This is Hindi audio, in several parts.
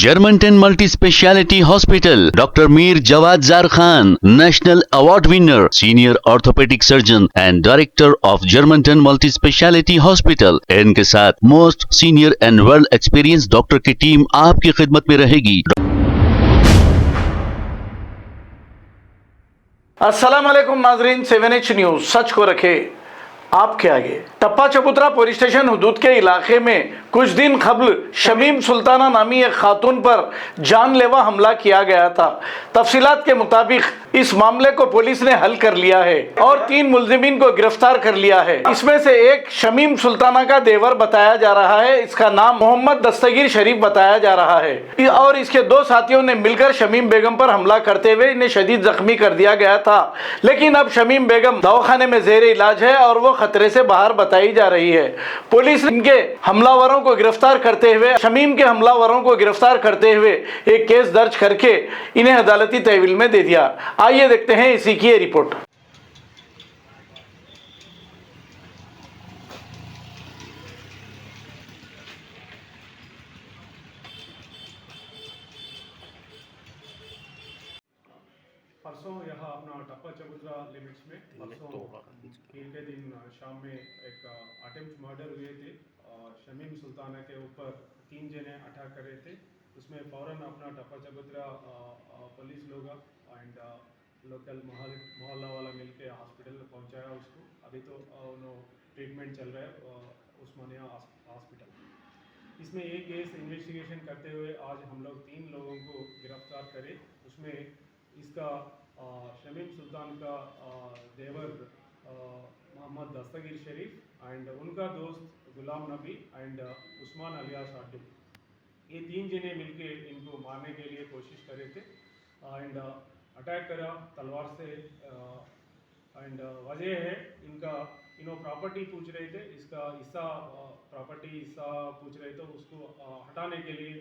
Germantown Multi Speciality Hospital, Dr. Mir Jawad Zar Khan, National Award winner, Senior Orthopedic Surgeon and Director of Germantown Multi Speciality Hospital। इनके साथ most senior and world experience doctor की टीम आपकी खिदमत में रहेगी। अस्सलाम वालेकुम नाजरीन, 7H न्यूज सच को रखे आपके आगे। टप्पा चबूतरा पुलिस स्टेशन हुदूद के इलाके में कुछ दिन कबल शमीम सुल्ताना नामी एक खातून पर जानलेवा हमला किया गया था। तफसीलात के मुताबिक इस मामले को पुलिस ने हल कर लिया है और 3 मुलजिमीन को गिरफ्तार कर लिया है। इसमें से एक शमीम सुल्ताना का देवर बताया जा रहा है, इसका नाम मोहम्मद दस्तगीर शरीफ बताया जा रहा है और इसके 2 साथियों ने मिलकर शमीम बेगम पर हमला करते हुए इन्हें शदीद जख्मी कर दिया गया था। लेकिन अब शमीम बेगम दवाखाने में जेर इलाज है और वो खतरे से बाहर बताई जा रही है। पुलिस इनके हमलावरों को गिरफ्तार करते हुए शमीम के हमलावरों को गिरफ्तार करते हुए एक केस दर्ज करके इन्हें अदालती तहवील में दे दिया। आइए देखते हैं इसी की रिपोर्ट। परसों यहाँ अपना टप्पा चबूतरा लिमिट्स में परसों पीर के दिन शाम में एक अटेम्प्ट मर्डर हुए थे। शमीम सुल्ताना के ऊपर 3 जने अटैक कर रहे थे। उसमें फ़ौरन अपना टप्पा चबूतरा पुलिस लोग एंड लोकल मोहल्ला वाला मिलके हॉस्पिटल में पहुँचाया उसको। अभी तो ट्रीटमेंट चल रहा है उस्मानिया हॉस्पिटल। इसमें एक केस इन्वेस्टिगेशन करते हुए आज हम लोग 3 लोगों को गिरफ्तार करे। उसमें इसका शमीम सुल्तान का देवर मोहम्मद दस्तगीर शरीफ एंड उनका दोस्त गुलाम नबी एंड उस्मान अलियास अड्डू, ये 3 जने मिलके इनको मारने के लिए कोशिश कर रहे थे एंड अटैक करा तलवार से। एंड वजह है इनका प्रॉपर्टी पूछ रहे थे, इसका हिस्सा प्रॉपर्टी हिस्सा पूछ रहे थे, उसको हटाने के लिए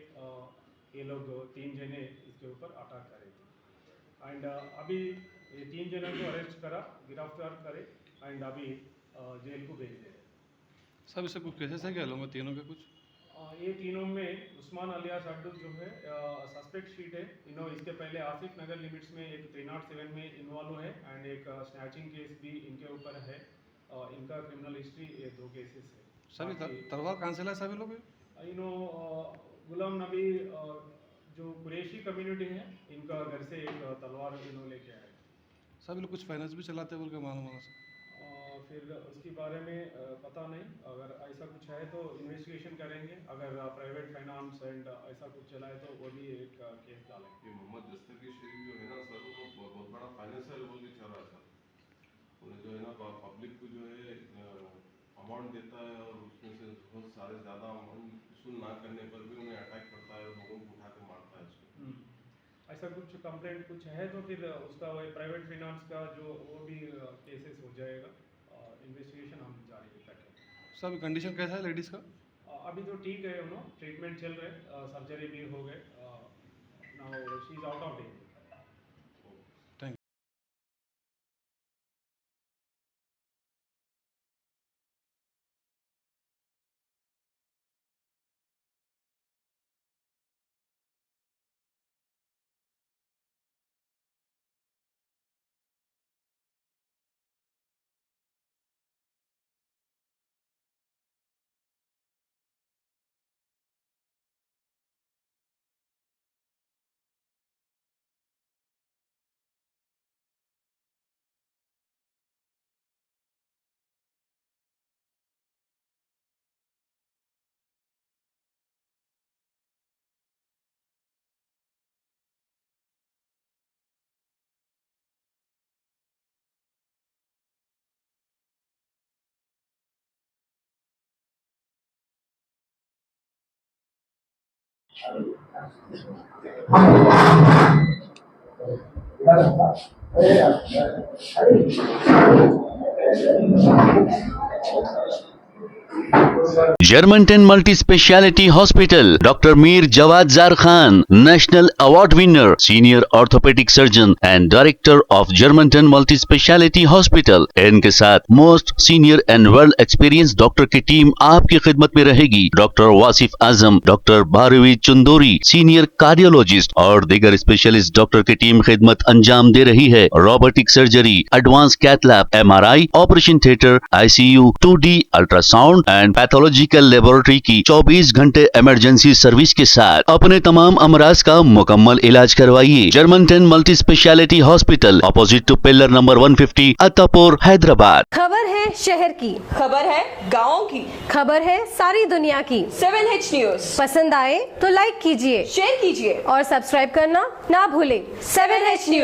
ये लोग 3 जने इसके ऊपर अटैक कर रहे थे। एंड अभी ये 3 जनों को अरेस्ट करा, गिरफ्तार करे एंड अभी जेल को भेज दे। सब इससे कुछ केसेस है क्या लोगों में तीनों के? कुछ ये तीनों में उस्मान अलियास अड्डू जो है सस्पेक्ट शीट है। इसके पहले आसिफ नगर लिमिट्स में एक 307 में इन्वॉल्व है एंड एक स्नैचिंग केस भी इनके ऊपर है। इनका क्रिमिनल हिस्ट्री ये 2 केसेस है। सभी तलवार कहाँ से लाए सभी लोग? गुलाम नबी जो कुरैशी कम्युनिटी है, इनका घर से एक तलवार लेके आए। सभी लोग कुछ फाइनेंस भी चलाते हैं बोल के मालूम है। फिर उसके बारे में पता नहीं, अगर ऐसा कुछ है तो इन्वेस्टिगेशन करेंगे। अगर प्राइवेट फाइनेंस एंड ऐसा कुछ चलाए तो वो भी एक केस डालेंगे। ये मोहम्मद दस्तगीर शरीफ जो है ना सर, वो बहुत बड़ा फाइनेंशियल रोल भी चल रहा है सर। उन्हें जो है ना पब्लिक को जो है अमाउंट देता है और उसमें से बहुत सारे ज़्यादा अमाउंट वसूल ना करने पर भी उन्हें अटैक करता है और लोगों को उठा के मारता है उसको। ऐसा कुछ कंप्लेंट कुछ है तो फिर उसका वो प्राइवेट फाइनेंस का जो वो भी केसेस हो जाएगा। इन्वेस्टिगेशन हम जारी रखेंगे। सब कंडीशन कैसा है लेडीज़ का? अभी तो ठीक है, ट्रीटमेंट चल रहे, सर्जरी भी हो गए। Now she is out of danger. Germantown Multi Speciality Hospital, Dr. Mir Jawad Zar Khan, National Award winner, Senior Orthopedic Surgeon and Director of Germantown Multi Speciality Hospital. इनके साथ most senior and world experience doctor की टीम आपकी खिदमत में रहेगी। Doctor Wasif Azam, doctor Bharvi Chandori, senior cardiologist और दीगर स्पेशलिस्ट डॉक्टर की टीम खिदमत अंजाम दे रही है। Robotic surgery, advance cath lab, MRI, operation theatre, ICU, 2D ultrasound and pathological laboratory की 24 घंटे इमरजेंसी सर्विस के साथ अपने तमाम अमराज का मुकम्मल इलाज करवाइए। Germanten multi speciality hospital, opposite to pillar number 150, Attapur, Hyderabad. खबर है शहर की, खबर है गाँव की, खबर है सारी दुनिया की। 7H न्यूज पसंद आए तो लाइक कीजिए, शेयर कीजिए और सब्सक्राइब करना ना भूलें। 7H news.